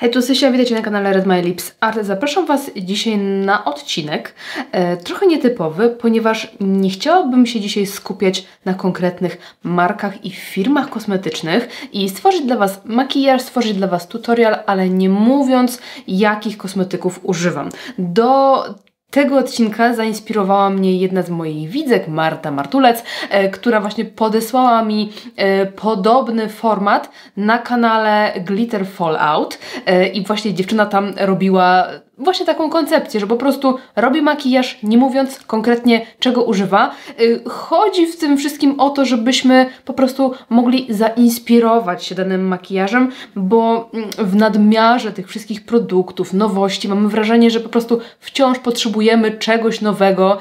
Hej, tu Sysia, witajcie na kanale Red My Lips Art. Zapraszam Was dzisiaj na odcinek trochę nietypowy, ponieważ nie chciałabym się dzisiaj skupiać na konkretnych markach i firmach kosmetycznych i stworzyć dla Was makijaż, stworzyć dla Was tutorial, ale nie mówiąc, jakich kosmetyków używam. Do tego odcinka zainspirowała mnie jedna z moich widzek, Marta Martulec, która właśnie podesłała mi podobny format na kanale Glitter Fallout i właśnie dziewczyna tam robiła właśnie taką koncepcję, że po prostu robi makijaż, nie mówiąc konkretnie czego używa. Chodzi w tym wszystkim o to, żebyśmy po prostu mogli zainspirować się danym makijażem, bo w nadmiarze tych wszystkich produktów, nowości mamy wrażenie, że po prostu wciąż potrzebujemy czegoś nowego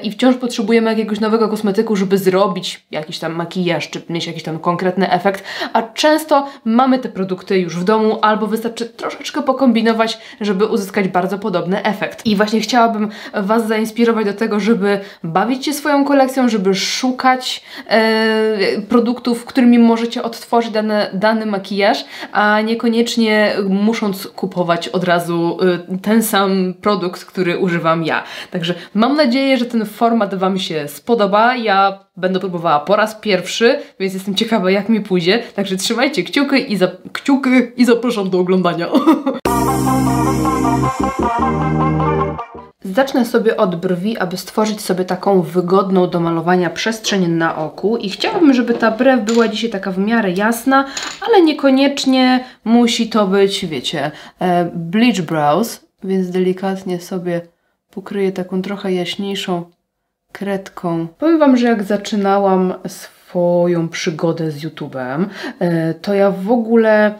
i wciąż potrzebujemy jakiegoś nowego kosmetyku, żeby zrobić jakiś tam makijaż, czy mieć jakiś tam konkretny efekt, a często mamy te produkty już w domu, albo wystarczy troszeczkę pokombinować, żeby uzyskać bardzo podobny efekt. I właśnie chciałabym Was zainspirować do tego, żeby bawić się swoją kolekcją, żeby szukać produktów, którymi możecie odtworzyć dany makijaż, a niekoniecznie musząc kupować od razu ten sam produkt, który używam ja. Także mam nadzieję, że ten format Wam się spodoba. Ja będę próbowała po raz pierwszy, więc jestem ciekawa, jak mi pójdzie. Także trzymajcie kciuki i zapraszam do oglądania. Zacznę sobie od brwi, aby stworzyć sobie taką wygodną do malowania przestrzeń na oku i chciałabym, żeby ta brew była dzisiaj taka w miarę jasna, ale niekoniecznie musi to być, wiecie, bleach brows, więc delikatnie sobie pokryję taką trochę jaśniejszą kredką. Powiem Wam, że jak zaczynałam swoją przygodę z YouTube'em, to ja w ogóle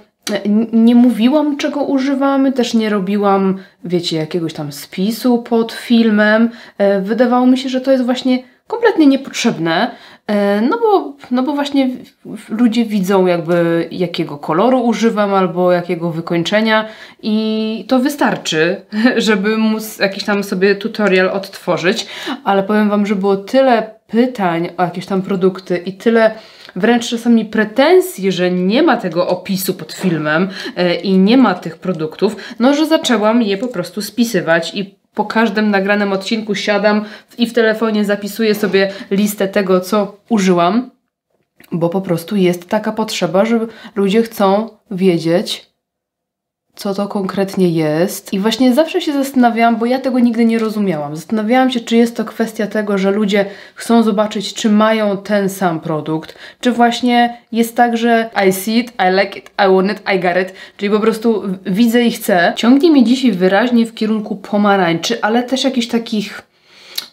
nie mówiłam, czego używamy, też nie robiłam, wiecie, jakiegoś tam spisu pod filmem. Wydawało mi się, że to jest właśnie kompletnie niepotrzebne, no bo właśnie ludzie widzą jakby jakiego koloru używam albo jakiego wykończenia i to wystarczy, żeby móc jakiś tam sobie tutorial odtworzyć, ale powiem Wam, że było tyle pytań o jakieś tam produkty i tyle wręcz czasami pretensji, że nie ma tego opisu pod filmem i nie ma tych produktów, no że zaczęłam je po prostu spisywać i po każdym nagranym odcinku siadam i w telefonie zapisuję sobie listę tego, co użyłam, bo po prostu jest taka potrzeba, że ludzie chcą wiedzieć, co to konkretnie jest. I właśnie zawsze się zastanawiałam, bo ja tego nigdy nie rozumiałam. Zastanawiałam się, czy jest to kwestia tego, że ludzie chcą zobaczyć, czy mają ten sam produkt, czy właśnie jest tak, że I see it, I like it, I want it, I got it, czyli po prostu widzę i chcę. Ciągnie mnie dzisiaj wyraźnie w kierunku pomarańczy, ale też jakichś takich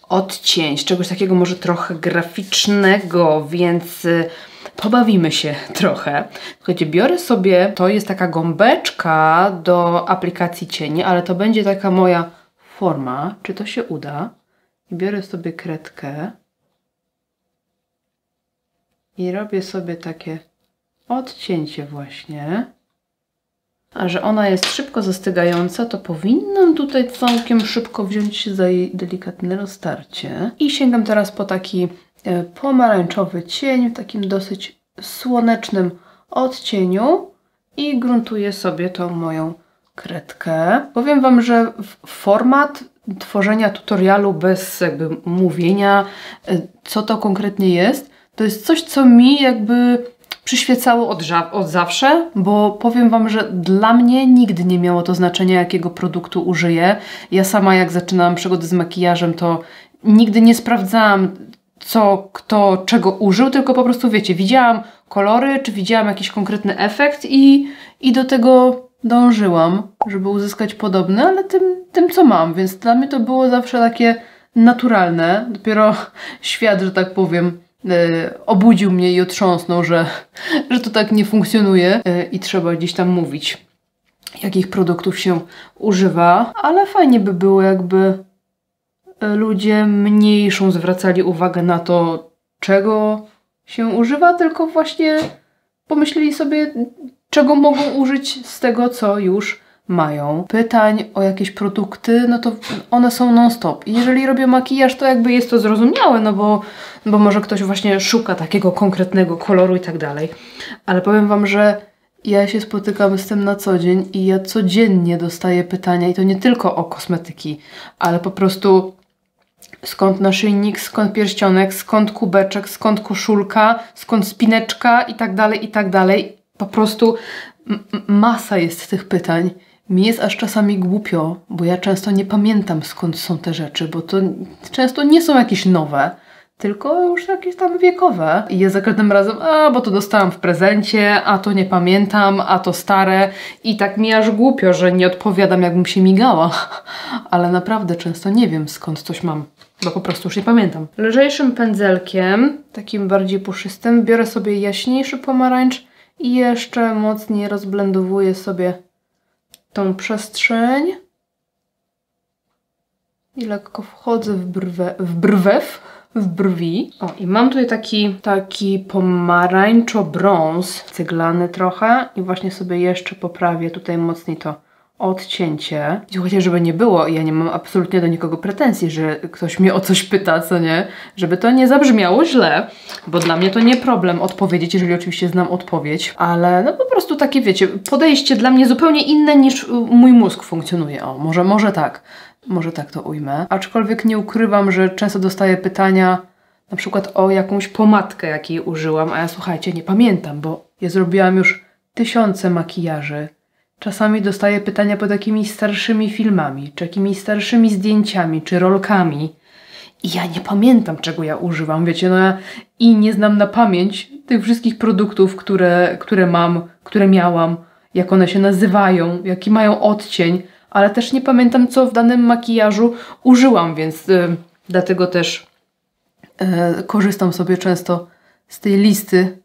odcień, czegoś takiego może trochę graficznego, więc pobawimy się trochę. Słuchajcie, biorę sobie, to jest taka gąbeczka do aplikacji cieni, ale to będzie taka moja forma, czy to się uda. I biorę sobie kredkę i robię sobie takie odcięcie właśnie. A że ona jest szybko zastygająca, to powinnam tutaj całkiem szybko wziąć się za jej delikatne roztarcie. I sięgam teraz po taki pomarańczowy cień w takim dosyć słonecznym odcieniu i gruntuję sobie tą moją kredkę. Powiem Wam, że format tworzenia tutorialu bez jakby mówienia, co to konkretnie jest, to jest coś, co mi jakby przyświecało od zawsze, bo powiem Wam, że dla mnie nigdy nie miało to znaczenia, jakiego produktu użyję. Ja sama jak zaczynałam przygodę z makijażem, to nigdy nie sprawdzałam, co, kto, czego użył, tylko po prostu, wiecie, widziałam kolory, czy widziałam jakiś konkretny efekt i do tego dążyłam, żeby uzyskać podobny, ale tym, co mam, więc dla mnie to było zawsze takie naturalne. Dopiero świat, że tak powiem, obudził mnie i otrząsnął, że to tak nie funkcjonuje i trzeba gdzieś tam mówić, jakich produktów się używa, ale fajnie by było, jakby ludzie mniejszą zwracali uwagę na to, czego się używa, tylko właśnie pomyśleli sobie, czego mogą użyć z tego, co już mają. Pytań o jakieś produkty, no to one są non-stop. Jeżeli robię makijaż, to jakby jest to zrozumiałe, no bo może ktoś właśnie szuka takiego konkretnego koloru i tak dalej. Ale powiem Wam, że Ja się spotykam z tym na co dzień i ja codziennie dostaję pytania i to nie tylko o kosmetyki, ale po prostu skąd naszyjnik, skąd pierścionek, skąd kubeczek, skąd koszulka, skąd spineczka i tak dalej, i tak dalej. Po prostu masa jest tych pytań. Mi jest aż czasami głupio, bo ja często nie pamiętam skąd są te rzeczy, bo to często nie są jakieś nowe, tylko już jakieś tam wiekowe. I ja za każdym razem, bo to dostałam w prezencie, a to nie pamiętam, a to stare. I tak mi aż głupio, że nie odpowiadam, jakbym się migała. Ale naprawdę często nie wiem, skąd coś mam, bo po prostu już nie pamiętam. Lżejszym pędzelkiem, takim bardziej puszystym, biorę sobie jaśniejszy pomarańcz i jeszcze mocniej rozblendowuję sobie tą przestrzeń. I lekko wchodzę w brwi. O, i mam tutaj taki pomarańczo-brąz, cyglany trochę i właśnie sobie jeszcze poprawię tutaj mocniej to odcięcie. I chociaż żeby nie było, ja nie mam absolutnie do nikogo pretensji, że ktoś mnie o coś pyta, co nie? Żeby to nie zabrzmiało źle, bo dla mnie to nie problem odpowiedzieć, jeżeli oczywiście znam odpowiedź, ale no po prostu takie, wiecie, podejście dla mnie zupełnie inne niż mój mózg funkcjonuje. O, może tak. Może tak to ujmę. Aczkolwiek nie ukrywam, że często dostaję pytania na przykład o jakąś pomadkę, jakiej użyłam, a ja słuchajcie, nie pamiętam, bo ja zrobiłam już tysiące makijaży. Czasami dostaję pytania pod jakimiś starszymi filmami, czy jakimiś starszymi zdjęciami, czy rolkami. I ja nie pamiętam, czego ja używam, wiecie, no ja i nie znam na pamięć tych wszystkich produktów, które mam, które miałam, jak one się nazywają, jaki mają odcień, ale też nie pamiętam, co w danym makijażu użyłam, więc dlatego też korzystam sobie często z tej listy,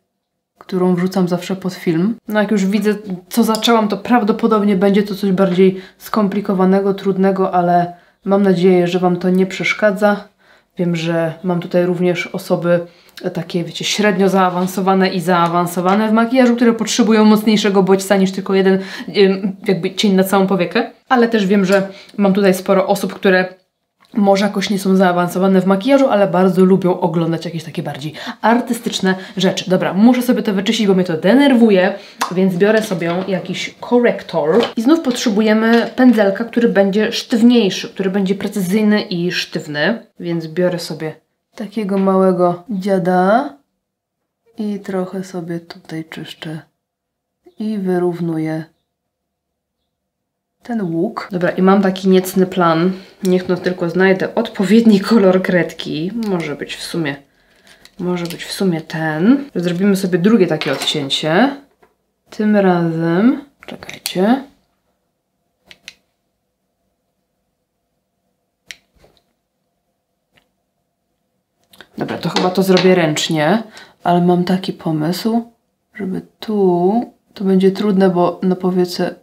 którą wrzucam zawsze pod film. No jak już widzę, co zaczęłam, to prawdopodobnie będzie to coś bardziej skomplikowanego, trudnego, ale mam nadzieję, że Wam to nie przeszkadza. Wiem, że mam tutaj również osoby takie, wiecie, średnio zaawansowane i zaawansowane w makijażu, które potrzebują mocniejszego bodźca niż tylko jeden jakby cień na całą powiekę. Ale też wiem, że mam tutaj sporo osób, które może jakoś nie są zaawansowane w makijażu, ale bardzo lubią oglądać jakieś takie bardziej artystyczne rzeczy. Dobra, muszę sobie to wyczyścić, bo mnie to denerwuje, więc biorę sobie jakiś korektor. I znów potrzebujemy pędzelka, który będzie sztywniejszy, który będzie precyzyjny i sztywny. Więc biorę sobie takiego małego dziada i trochę sobie tutaj czyszczę i wyrównuję ten łuk. Dobra, i mam taki niecny plan. Niech no tylko znajdę odpowiedni kolor kredki. Może być w sumie ten. Zrobimy sobie drugie takie odcięcie. Tym razem, czekajcie. Dobra, to chyba to zrobię ręcznie, ale mam taki pomysł, żeby tu, to będzie trudne, bo na powiece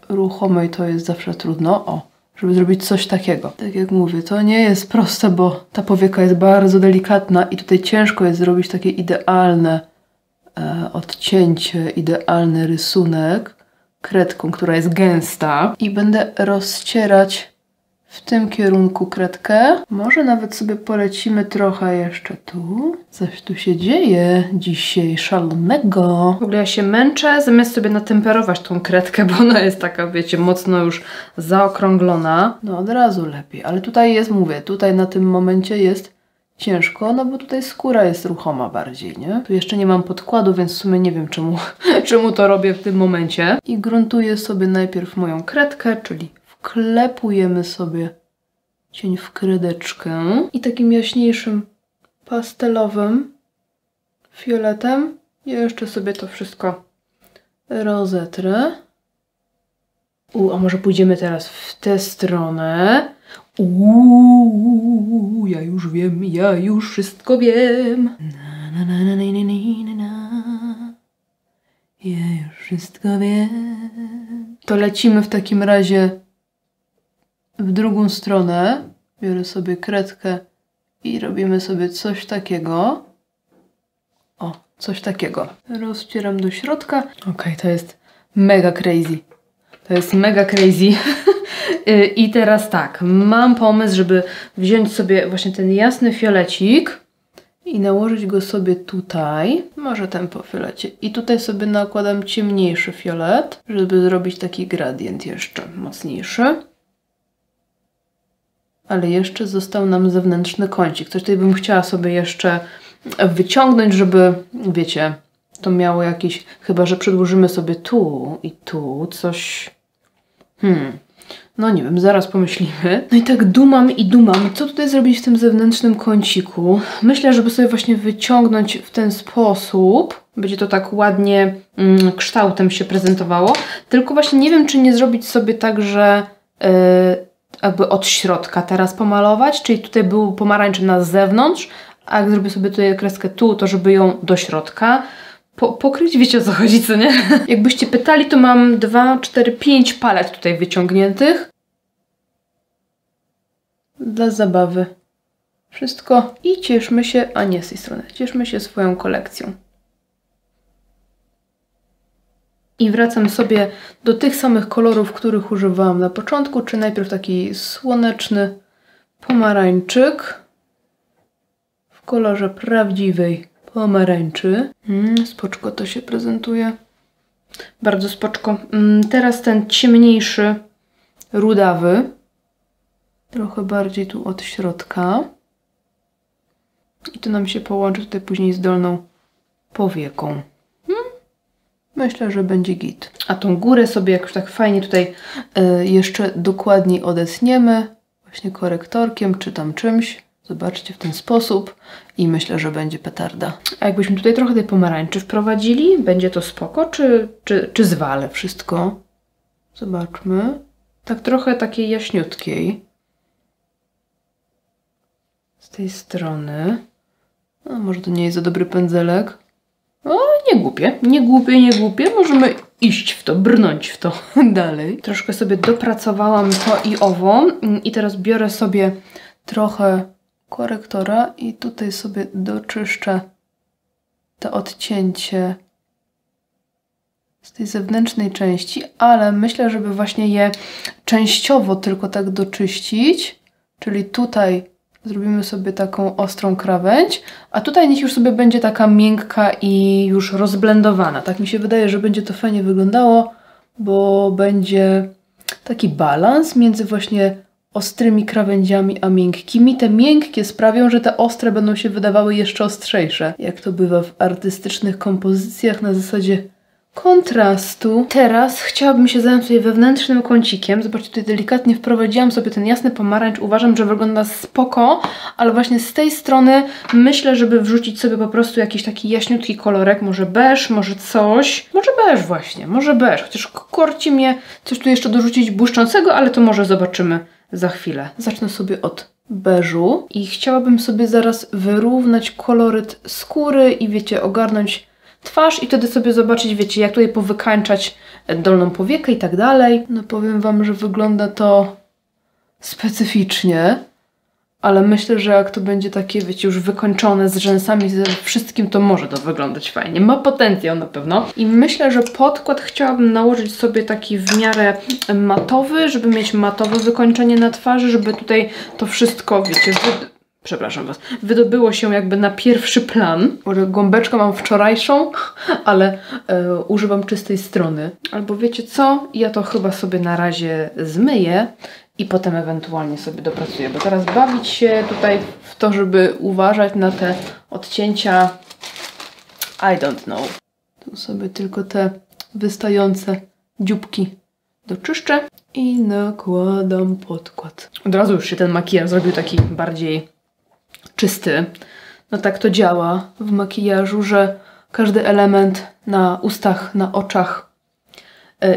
ruchomej to jest zawsze trudno. O, żeby zrobić coś takiego. Tak jak mówię, to nie jest proste, bo ta powieka jest bardzo delikatna i tutaj ciężko jest zrobić takie idealne odcięcie, idealny rysunek kredką, która jest gęsta. I będę rozcierać w tym kierunku kredkę. Może nawet sobie polecimy trochę jeszcze tu. Coś tu się dzieje dzisiaj szalonego. W ogóle ja się męczę, zamiast sobie natemperować tą kredkę, bo ona jest taka, wiecie, mocno już zaokrąglona. No od razu lepiej. Ale tutaj jest, mówię, tutaj na tym momencie jest ciężko, no bo tutaj skóra jest ruchoma bardziej, nie? Tu jeszcze nie mam podkładu, więc w sumie nie wiem czemu to robię w tym momencie. I gruntuję sobie najpierw moją kredkę, czyli wklepujemy sobie cień w kredeczkę i takim jaśniejszym pastelowym fioletem jeszcze sobie to wszystko rozetrę. A może pójdziemy teraz w tę stronę. Ja już wiem, ja już wszystko wiem. Ja już wszystko wiem. To lecimy w takim razie w drugą stronę. Biorę sobie kredkę i robimy sobie coś takiego. O, coś takiego. Rozcieram do środka. Okej, to jest mega crazy. To jest mega crazy. I teraz tak, mam pomysł, żeby wziąć sobie właśnie ten jasny fiolecik I nałożyć go sobie tutaj. Może ten po fiolecie. I tutaj sobie nakładam ciemniejszy fiolet, żeby zrobić taki gradient jeszcze mocniejszy. Ale jeszcze został nam zewnętrzny kącik. Coś tutaj bym chciała sobie jeszcze wyciągnąć, żeby, wiecie, to miało jakieś... Chyba że przedłużymy sobie tu i tu coś... No nie wiem, zaraz pomyślimy. No i tak dumam, co tutaj zrobić w tym zewnętrznym kąciku. Myślę, żeby sobie właśnie wyciągnąć w ten sposób. Będzie to tak ładnie kształtem się prezentowało. Tylko właśnie nie wiem, czy nie zrobić sobie tak, że jakby od środka teraz pomalować. Czyli tutaj był pomarańczy na zewnątrz, a jak zrobię sobie tutaj kreskę tu, to żeby ją do środka pokryć. Wiecie, o co chodzi, co nie? Jakbyście pytali, to mam 2, 4, 5 palet tutaj wyciągniętych. Dla zabawy. Wszystko. I cieszmy się, a nie z tej strony. Cieszmy się swoją kolekcją. I wracam sobie do tych samych kolorów, których używałam na początku, czy najpierw taki słoneczny pomarańczyk w kolorze prawdziwej pomarańczy. Spoczko to się prezentuje. Bardzo spoczko. Teraz ten ciemniejszy, rudawy. Trochę bardziej tu od środka. I to nam się połączy tutaj później z dolną powieką. Myślę, że będzie git. A tą górę sobie jakoś tak fajnie tutaj jeszcze dokładniej odetniemy. Właśnie korektorkiem czy tam czymś. Zobaczcie, w ten sposób. I myślę, że będzie petarda. A jakbyśmy tutaj trochę tej pomarańczy wprowadzili, będzie to spoko, czy zwalę wszystko? Zobaczmy. Tak trochę takiej jaśniutkiej. Z tej strony. A może to nie jest za dobry pędzelek? O, nie głupie. Nie głupie, nie głupie. Możemy iść w to, brnąć w to dalej. Troszkę sobie dopracowałam to i owo. I teraz biorę sobie trochę korektora i tutaj sobie doczyszczę to odcięcie z tej zewnętrznej części, ale myślę, żeby właśnie je częściowo tylko tak doczyścić, czyli tutaj zrobimy sobie taką ostrą krawędź, a tutaj niech już sobie będzie taka miękka i już rozblendowana. Tak mi się wydaje, że będzie to fajnie wyglądało, bo będzie taki balans między właśnie ostrymi krawędziami a miękkimi. Te miękkie sprawią, że te ostre będą się wydawały jeszcze ostrzejsze, jak to bywa w artystycznych kompozycjach na zasadzie kontrastu. Teraz chciałabym się zająć tutaj wewnętrznym kącikiem. Zobaczcie, tutaj delikatnie wprowadziłam sobie ten jasny pomarańcz. Uważam, że wygląda spoko, ale właśnie z tej strony myślę, żeby wrzucić sobie po prostu jakiś taki jaśniutki kolorek. Może beż, może coś. Może beż właśnie, może beż. Chociaż korci mnie coś tu jeszcze dorzucić błyszczącego, ale to może zobaczymy za chwilę. Zacznę sobie od beżu i chciałabym sobie zaraz wyrównać koloryt skóry i wiecie, ogarnąć twarz i wtedy sobie zobaczyć, wiecie, jak tutaj powykańczać dolną powiekę i tak dalej. No powiem wam, że wygląda to specyficznie, ale myślę, że jak to będzie takie, wiecie, już wykończone z rzęsami, ze wszystkim, to może to wyglądać fajnie. Ma potencjał na pewno. I myślę, że podkład chciałabym nałożyć sobie taki w miarę matowy, żeby mieć matowe wykończenie na twarzy, żeby tutaj to wszystko, wiecie, przepraszam was, wydobyło się jakby na pierwszy plan. Może gąbeczkę mam wczorajszą, ale używam czystej strony. Albo wiecie co? Ja to chyba sobie na razie zmyję i potem ewentualnie sobie dopracuję, bo teraz bawić się tutaj w to, żeby uważać na te odcięcia, I don't know. Tu sobie tylko te wystające dzióbki doczyszczę i nakładam podkład. Od razu już się ten makijaż zrobił taki bardziej czysty. No tak to działa w makijażu, że każdy element na ustach, na oczach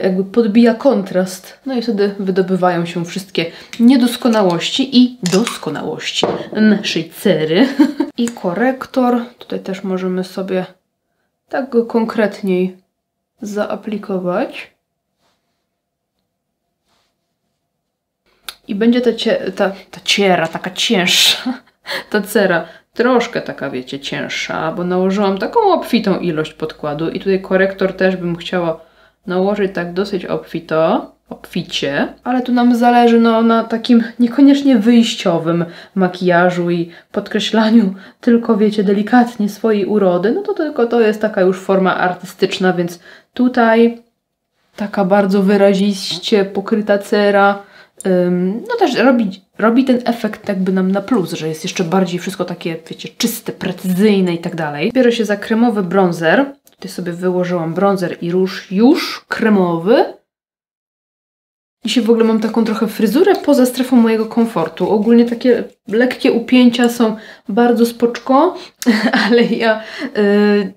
jakby podbija kontrast. No i wtedy wydobywają się wszystkie niedoskonałości i doskonałości naszej cery. I korektor. Tutaj też możemy sobie tak go konkretniej zaaplikować. I będzie ta ciera taka cięższa. Ta cera troszkę taka, wiecie, cięższa, bo nałożyłam taką obfitą ilość podkładu i tutaj korektor też bym chciała nałożyć tak dosyć obfito. obficie, ale tu nam zależy na takim niekoniecznie wyjściowym makijażu i podkreślaniu tylko, wiecie, delikatnie swojej urody, no to tylko to jest taka już forma artystyczna, więc tutaj taka bardzo wyraziście pokryta cera, no też robi ten efekt jakby nam na plus, że jest jeszcze bardziej wszystko takie, wiecie, czyste, precyzyjne i tak dalej. Biorę się za kremowy bronzer. Tutaj sobie wyłożyłam bronzer i róż już kremowy. Dzisiaj w ogóle mam taką trochę fryzurę poza strefą mojego komfortu. Ogólnie takie lekkie upięcia są bardzo spoczko, ale ja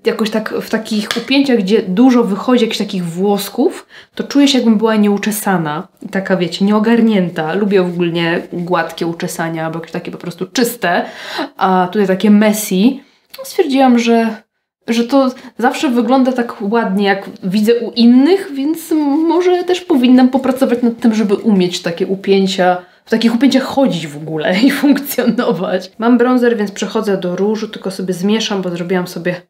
jakoś tak w takich upięciach, gdzie dużo wychodzi jakichś takich włosków, to czuję się, jakbym była nieuczesana. Taka, wiecie, nieogarnięta. Lubię ogólnie gładkie uczesania, albo jakieś takie po prostu czyste, a tutaj takie messy. Stwierdziłam, że to zawsze wygląda tak ładnie, jak widzę u innych, więc może też powinnam popracować nad tym, żeby umieć takie upięcia, w takich upięciach chodzić w ogóle i funkcjonować. Mam bronzer, więc przechodzę do różu, tylko sobie zmieszam, bo zrobiłam sobie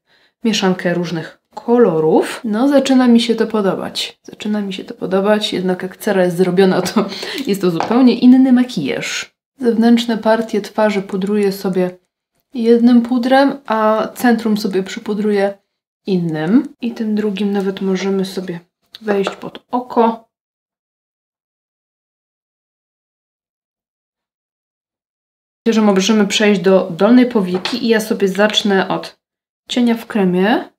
mieszankę różnych kolorów. No, zaczyna mi się to podobać. Zaczyna mi się to podobać, jednak jak cera jest zrobiona, to jest to zupełnie inny makijaż. Zewnętrzne partie twarzy pudruję sobie jednym pudrem, a centrum sobie przypudruję innym. I tym drugim nawet możemy sobie wejść pod oko. Myślę, że możemy przejść do dolnej powieki i ja sobie zacznę od cienia w kremie,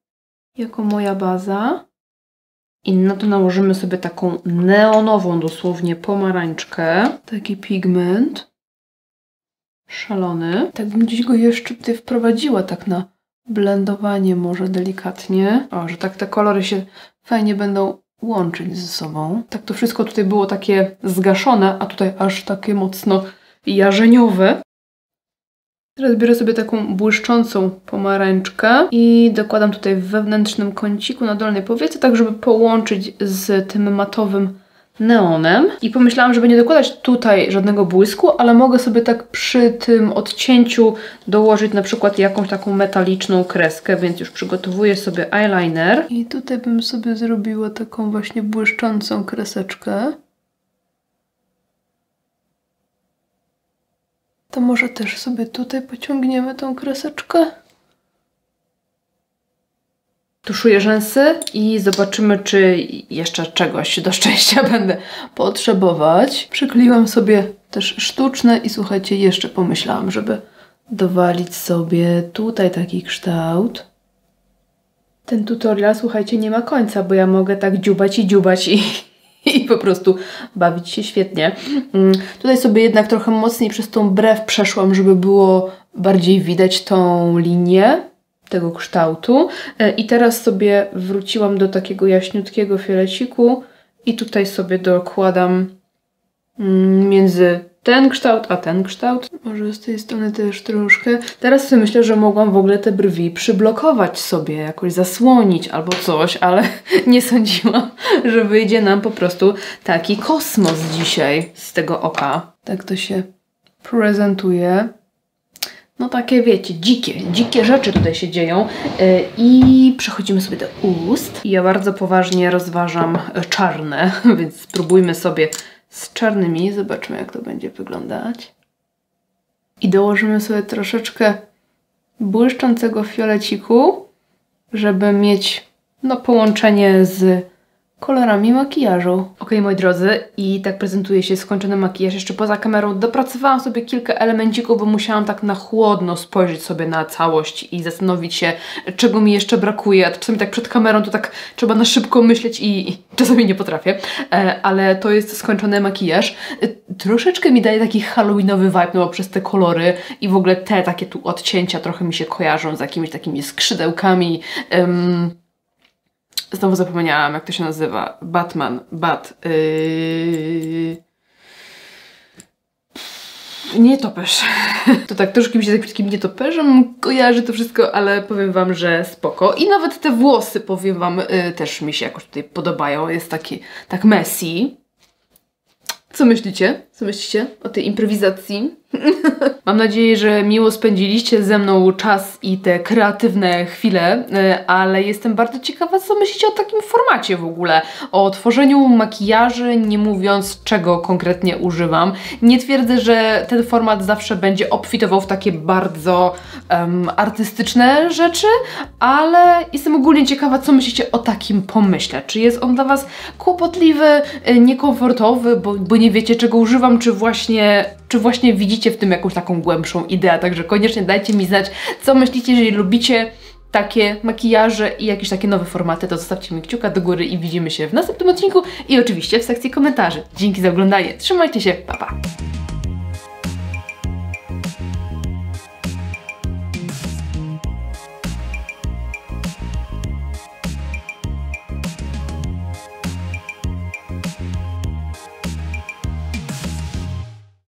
jako moja baza. I na to nałożymy sobie taką neonową dosłownie pomarańczkę. Taki pigment. Szalony. Tak bym gdzieś go jeszcze tutaj wprowadziła, tak na blendowanie może delikatnie. O, że tak te kolory się fajnie będą łączyć ze sobą. Tak to wszystko tutaj było takie zgaszone, a tutaj aż takie mocno jarzeniowe. Teraz biorę sobie taką błyszczącą pomarańczkę i dokładam tutaj w wewnętrznym kąciku na dolnej powiece, tak żeby połączyć z tym matowym neonem. I pomyślałam, żeby nie dokładać tutaj żadnego błysku, ale mogę sobie tak przy tym odcięciu dołożyć na przykład jakąś taką metaliczną kreskę, więc już przygotowuję sobie eyeliner. I tutaj bym sobie zrobiła taką właśnie błyszczącą kreseczkę. To może też sobie tutaj pociągniemy tą kreseczkę. Tuszuję rzęsy i zobaczymy, czy jeszcze czegoś do szczęścia będę potrzebować. Przykleiłam sobie też sztuczne i słuchajcie, jeszcze pomyślałam, żeby dowalić sobie tutaj taki kształt. Ten tutorial, słuchajcie, nie ma końca, bo ja mogę tak dziubać i po prostu bawić się świetnie. Tutaj sobie jednak trochę mocniej przez tą brew przeszłam, żeby było bardziej widać tą linię tego kształtu. I teraz sobie wróciłam do takiego jaśniutkiego fioleciku i tutaj sobie dokładam między ten kształt a ten kształt. Może z tej strony też troszkę. Teraz sobie myślę, że mogłam w ogóle te brwi przyblokować sobie, jakoś zasłonić albo coś, ale nie sądziłam, że wyjdzie nam po prostu taki kosmos dzisiaj z tego oka. Tak to się prezentuje. No takie, wiecie, dzikie rzeczy tutaj się dzieją. I przechodzimy sobie do ust. Ja bardzo poważnie rozważam czarne, więc spróbujmy sobie z czarnymi. Zobaczmy, jak to będzie wyglądać. I dołożymy sobie troszeczkę błyszczącego fioleciku, żeby mieć no, połączenie z kolorami makijażu. Ok, moi drodzy, i tak prezentuje się skończony makijaż. Jeszcze poza kamerą dopracowałam sobie kilka elemencików, bo musiałam tak na chłodno spojrzeć sobie na całość i zastanowić się, czego mi jeszcze brakuje. A czasami tak przed kamerą to tak trzeba na szybko myśleć i czasami nie potrafię. Ale to jest skończony makijaż. Troszeczkę mi daje taki halloweenowy vibe, no bo przez te kolory i w ogóle te takie tu odcięcia trochę mi się kojarzą z jakimiś takimi skrzydełkami. Znowu zapomniałam, jak to się nazywa. Nietoperz. To tak troszkę mi się z takim nietoperzem kojarzy to wszystko, ale powiem wam, że spoko. I nawet te włosy, powiem wam, też mi się jakoś tutaj podobają. Jest taki, tak messy. Co myślicie? Co myślicie o tej improwizacji? Mam nadzieję, że miło spędziliście ze mną czas i te kreatywne chwile, ale jestem bardzo ciekawa, co myślicie o takim formacie w ogóle. O tworzeniu makijaży, nie mówiąc czego konkretnie używam. Nie twierdzę, że ten format zawsze będzie obfitował w takie bardzo artystyczne rzeczy, ale jestem ogólnie ciekawa, co myślicie o takim pomyśle. Czy jest on dla Was kłopotliwy, niekomfortowy, bo nie wiecie czego używam, czy właśnie widzicie w tym jakąś taką głębszą ideę, także koniecznie dajcie mi znać, co myślicie, jeżeli lubicie takie makijaże i jakieś takie nowe formaty, to zostawcie mi kciuka do góry i widzimy się w następnym odcinku i oczywiście w sekcji komentarzy. Dzięki za oglądanie, trzymajcie się, pa pa!